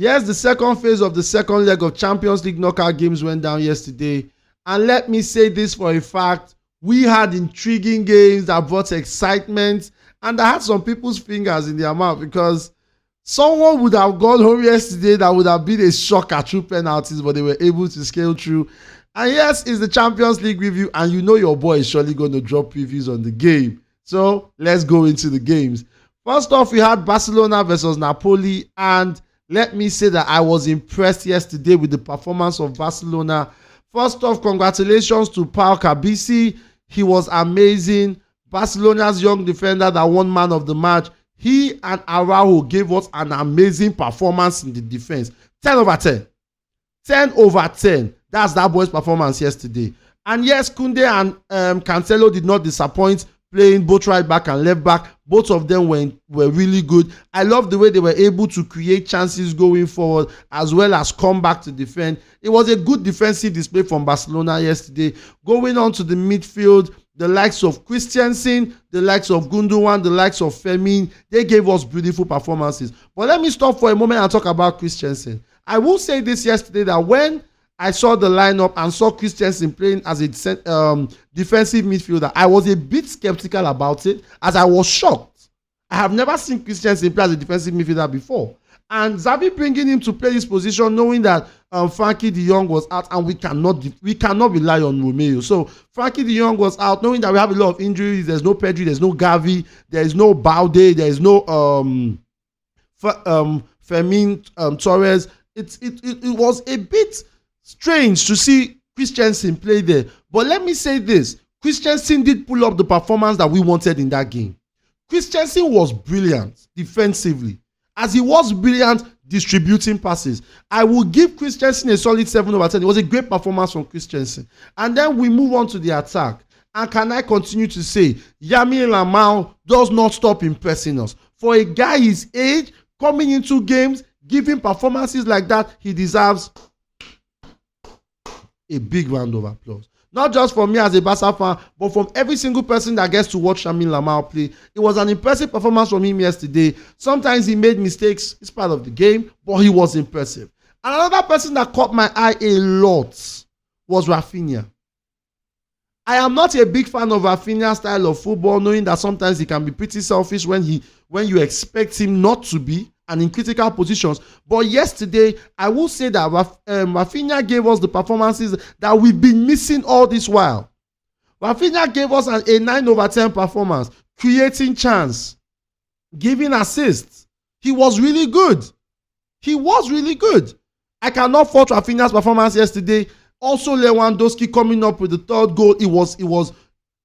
Yes, the second phase of the second leg of Champions League knockout games went down yesterday. And let me say this for a fact. We had intriguing games that brought excitement and that had some people's fingers in their mouth because someone would have gone home yesterday that would have been a shock at true penalties, but they were able to scale through. And yes, it's the Champions League review, and you know your boy is surely going to drop previews on the game. So let's go into the games. First off, we had Barcelona versus Napoli, and let me say that I was impressed yesterday with the performance of Barcelona. First off, congratulations to Pau Kabisi. He was amazing. Barcelona's young defender that won man of the match. He and Araujo gave us an amazing performance in the defense. 10 over 10. 10 over 10. That's that boy's performance yesterday. And yes, Koundé and Cancelo did not disappoint, playing both right back and left back. Both of them were really good. I love the way they were able to create chances going forward as well as come back to defend. It was a good defensive display from Barcelona yesterday. Going on to the midfield, the likes of Christensen, the likes of Gundogan, the likes of Fermin, they gave us beautiful performances. But let me stop for a moment and talk about Christensen. I will say this yesterday that when I saw the lineup and saw Christensen playing as a defensive midfielder, I was a bit skeptical about it as I was shocked. I have never seen Christensen play as a defensive midfielder before. And Xavi bringing him to play this position knowing that Frankie de Jong was out and we cannot rely on Romeo. So Frankie de Jong was out knowing that we have a lot of injuries. There's no Pedri, there's no Gavi, there's no Balde, there's no Fermin Torres. It was a bit strange to see Christensen play there. But let me say this. Christensen did pull up the performance that we wanted in that game. Christensen was brilliant defensively, as he was brilliant distributing passes. I will give Christensen a solid 7 over 10. It was a great performance from Christensen. And then we move on to the attack. And can I continue to say, Lamine Yamal does not stop impressing us. For a guy his age, coming into games, giving performances like that, he deserves a big round of applause. Not just from me as a Barca fan, but from every single person that gets to watch Lamine Yamal play. It was an impressive performance from him yesterday. Sometimes he made mistakes. It's part of the game, but he was impressive. And another person that caught my eye a lot was Rafinha. I am not a big fan of Rafinha's style of football, knowing that sometimes he can be pretty selfish when you expect him not to be, and in critical positions. But yesterday, I will say that Rafinha gave us the performances that we've been missing all this while. Rafinha gave us a 9 over 10 performance, creating chance, giving assists. He was really good. He was really good. I cannot fault Rafinha's performance yesterday. Also, Lewandowski coming up with the third goal. It was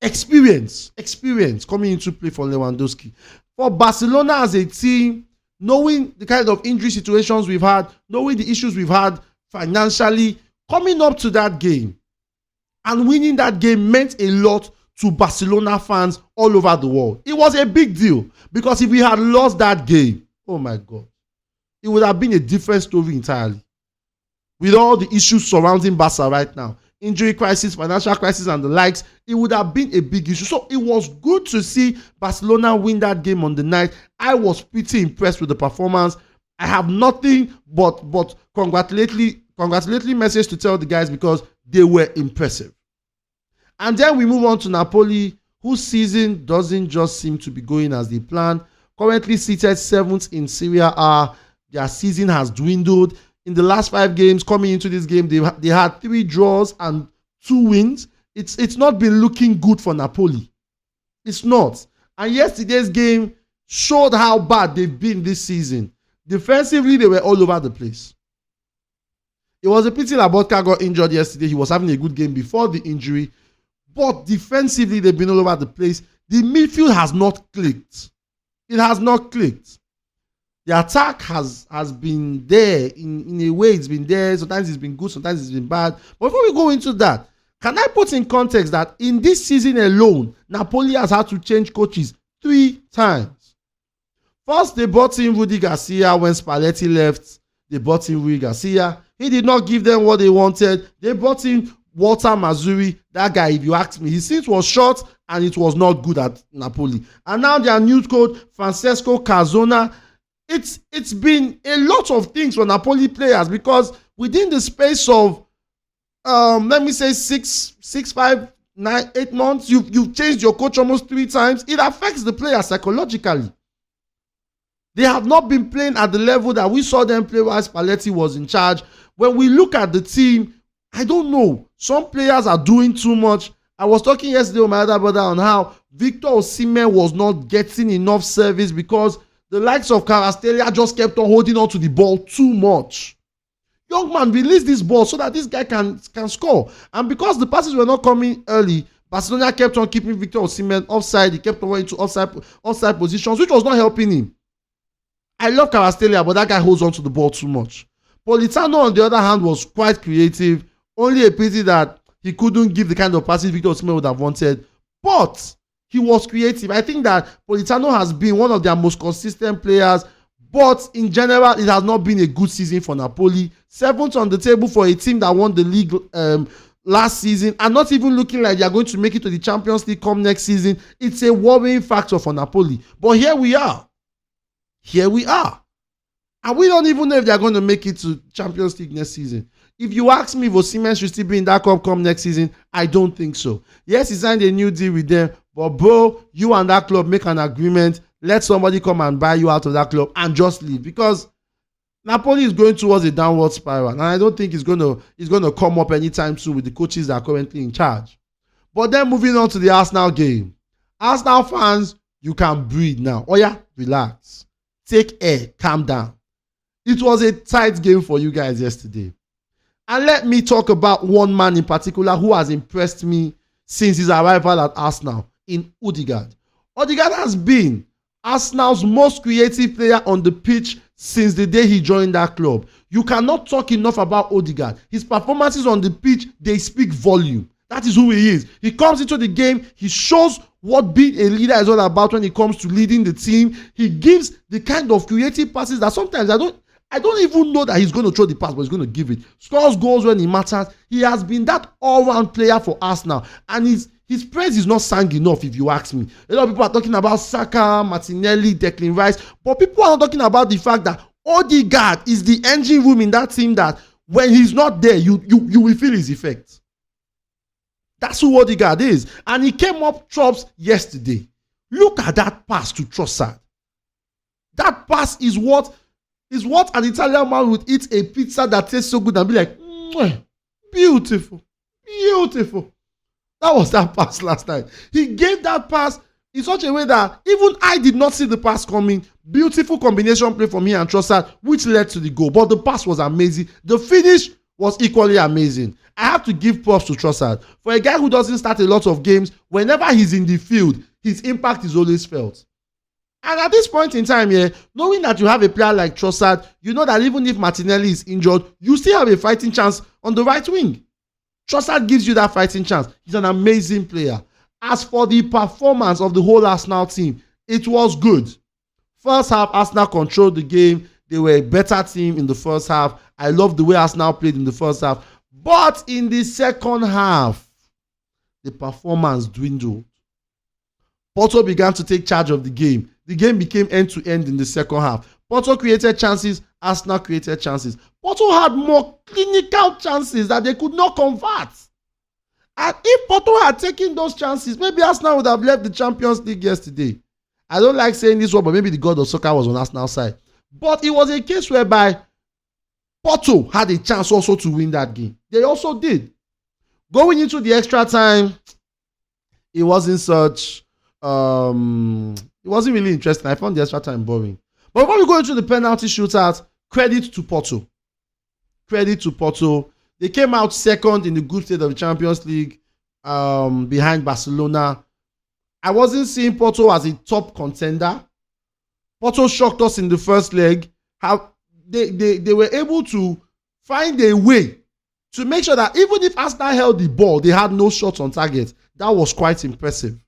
experience coming into play for Lewandowski. For Barcelona as a team, knowing the kind of injury situations we've had, knowing the issues we've had financially, coming up to that game and winning that game meant a lot to Barcelona fans all over the world. It was a big deal because if we had lost that game, oh my God, it would have been a different story entirely. With all the issues surrounding Barca right now, injury crisis, financial crisis, and the likes, it would have been a big issue. So it was good to see Barcelona win that game on the night. I was pretty impressed with the performance. I have nothing but congratulatory message to tell the guys because they were impressive. And then we move on to Napoli, whose season doesn't just seem to be going as they planned. Currently seated 7th in Serie A, their season has dwindled. In the last 5 games coming into this game, they had 3 draws and 2 wins. It's not been looking good for Napoli. It's not. And yesterday's game showed how bad they've been this season. Defensively, they were all over the place. It was a pity Labotka got injured yesterday. He was having a good game before the injury. But defensively, they've been all over the place. The midfield has not clicked. It has not clicked. The attack has been there. In a way, it's been there. Sometimes it's been good, sometimes it's been bad. But before we go into that, can I put in context that in this season alone, Napoli has had to change coaches 3 times. First, they brought in Rudy Garcia when Spalletti left. They brought in Rudy Garcia. He did not give them what they wanted. They brought in Walter Mazzurri. That guy, if you ask me, his stint was short and it was not good at Napoli. And now their new coach, Francesco Cazorla. it's been a lot of things for Napoli players, because within the space of let me say 8 months, you've changed your coach almost 3 times. It affects the players psychologically. They have not been playing at the level that we saw them play while Spalletti was in charge. When we look at the team, I don't know. Some players are doing too much. I was talking yesterday with my other brother on how Victor Osimhen was not getting enough service because the likes of Kvaratskhelia just kept on holding on to the ball too much. Young man, release this ball so that this guy can score. And because the passes were not coming early, Barcelona kept on keeping Victor Osimhen offside. He kept on going to offside positions, which was not helping him. I love Kvaratskhelia, but that guy holds on to the ball too much. Politano, on the other hand, was quite creative. Only a pity that he couldn't give the kind of passes Victor Osimhen would have wanted. But he was creative. I think that Politano has been one of their most consistent players. But in general, it has not been a good season for Napoli. 7th on the table for a team that won the league last season and not even looking like they are going to make it to the Champions League come next season. It's a worrying factor for Napoli. But here we are. And we don't even know if they are going to make it to Champions League next season. If you ask me if Osimhen should still be in that cup come next season, I don't think so. Yes, he signed a new deal with them, but bro, you and that club make an agreement. Let somebody come and buy you out of that club and just leave, because Napoli is going towards a downward spiral, and I don't think it's going to come up anytime soon with the coaches that are currently in charge. But then moving on to the Arsenal game. Arsenal fans, you can breathe now. Oh yeah, relax. Take air, calm down. It was a tight game for you guys yesterday. And let me talk about one man in particular who has impressed me since his arrival at Arsenal, in Odegaard. Odegaard has been Arsenal's most creative player on the pitch since the day he joined that club. You cannot talk enough about Odegaard. His performances on the pitch, they speak volume. That is who he is. He comes into the game, he shows what being a leader is all about when it comes to leading the team. He gives the kind of creative passes that sometimes I don't even know that he's going to throw the pass, but he's going to give it. Scores goals when he matters. He has been that all-round player for Arsenal, and his praise is not sang enough, if you ask me. A lot of people are talking about Saka, Martinelli, Declan Rice, but people are not talking about the fact that Odegaard is the engine room in that team that when he's not there, you will feel his effect. That's who Odegaard is. And he came up chops yesterday. Look at that pass to Trossard. That pass is what an Italian man would eat a pizza that tastes so good and be like, beautiful, beautiful. That was that pass last night. He gave that pass in such a way that even I did not see the pass coming. Beautiful combination play from him and Trossard, which led to the goal. But the pass was amazing. The finish was equally amazing. I have to give props to Trossard. For a guy who doesn't start a lot of games, whenever he's in the field, his impact is always felt. And at this point in time here, knowing that you have a player like Trossard, you know that even if Martinelli is injured, you still have a fighting chance on the right wing. Trossard gives you that fighting chance. He's an amazing player. As for the performance of the whole Arsenal team, it was good. First half, Arsenal controlled the game. They were a better team in the first half. I love the way Arsenal played in the first half. But in the second half, the performance dwindled. Porto began to take charge of the game. The game became end-to-end in the second half. Porto created chances. Arsenal created chances. Porto had more clinical chances that they could not convert. And if Porto had taken those chances, maybe Arsenal would have left the Champions League yesterday. I don't like saying this one, but maybe the god of soccer was on Arsenal's side. But it was a case whereby Porto had a chance also to win that game. They also did. Going into the extra time, it wasn't such... it wasn't really interesting. I found the extra time boring. But before we go into the penalty shootout, credit to Porto. Credit to Porto. They came out second in the group stage of the Champions League behind Barcelona. I wasn't seeing Porto as a top contender. Porto shocked us in the first leg. How they were able to find a way to make sure that even if Arsenal held the ball, they had no shots on target. That was quite impressive.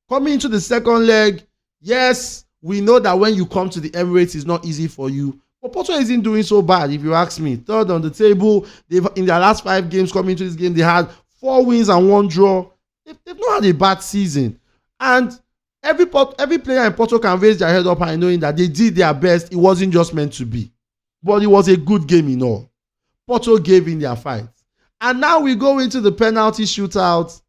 Coming into the second leg, yes, we know that when you come to the Emirates, it's not easy for you. But Porto isn't doing so bad, if you ask me. Third on the table. In their last 5 games coming into this game, they had 4 wins and 1 draw. They've not had a bad season. And Every player in Porto can raise their head up and knowing that they did their best. It wasn't just meant to be. But it was a good game in all. Porto gave in their fight. And now we go into the penalty shootout.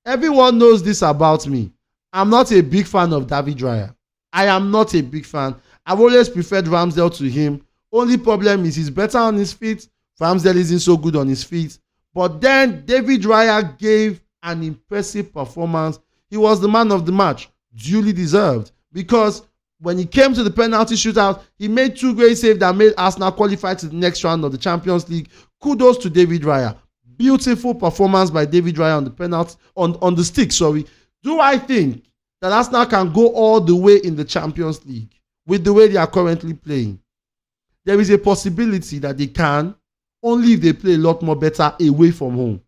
Everyone knows this about me. I'm not a big fan of David Raya. I am not a big fan. I've always preferred Ramsdale to him. Only problem is he's better on his feet. Ramsdale isn't so good on his feet. But then David Raya gave an impressive performance. He was the man of the match. Duly deserved. Because when he came to the penalty shootout, he made 2 great saves that made Arsenal qualify to the next round of the Champions League. Kudos to David Raya. Beautiful performance by David Raya on the penalty, on the stick, sorry. Do I think that Arsenal can go all the way in the Champions League with the way they are currently playing? There is a possibility that they can, only if they play a lot more better away from home.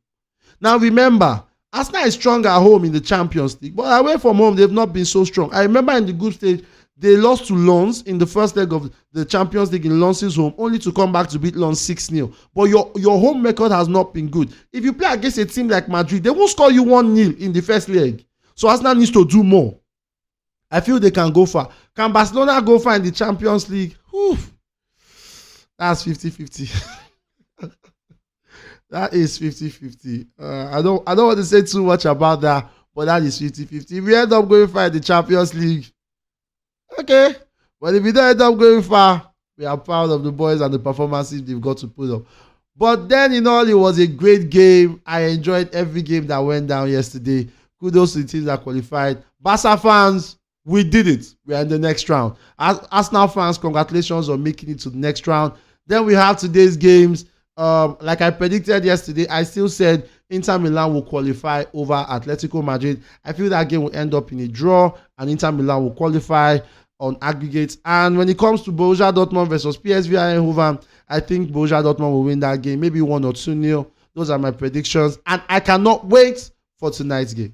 Now remember, Arsenal is strong at home in the Champions League, but away from home, they've not been so strong. I remember in the group stage, they lost to Lens in the first leg of the Champions League in Lens's home, only to come back to beat Lens 6-0. But your home record has not been good. If you play against a team like Madrid, they won't score you 1-0 in the first leg. So Arsenal needs to do more. I feel they can go far. Can Barcelona go far in the Champions League? Whew. That's 50-50. That is 50-50. I don't want to say too much about that, but that is 50-50. If we end up going far in the Champions League, okay. But if we don't end up going far, we are proud of the boys and the performances they've got to put up. But then in all, it was a great game. I enjoyed every game that went down yesterday. Kudos to the teams that qualified. Barca fans, we did it. We are in the next round. Arsenal fans, congratulations on making it to the next round. Then we have today's games. Like I predicted yesterday, I still said Inter Milan will qualify over Atletico Madrid. I feel that game will end up in a draw and Inter Milan will qualify on aggregates. And when it comes to Borussia Dortmund versus PSV Eindhoven, I think Borussia Dortmund will win that game, maybe 1 or 2-0. Those are my predictions. And I cannot wait for tonight's game.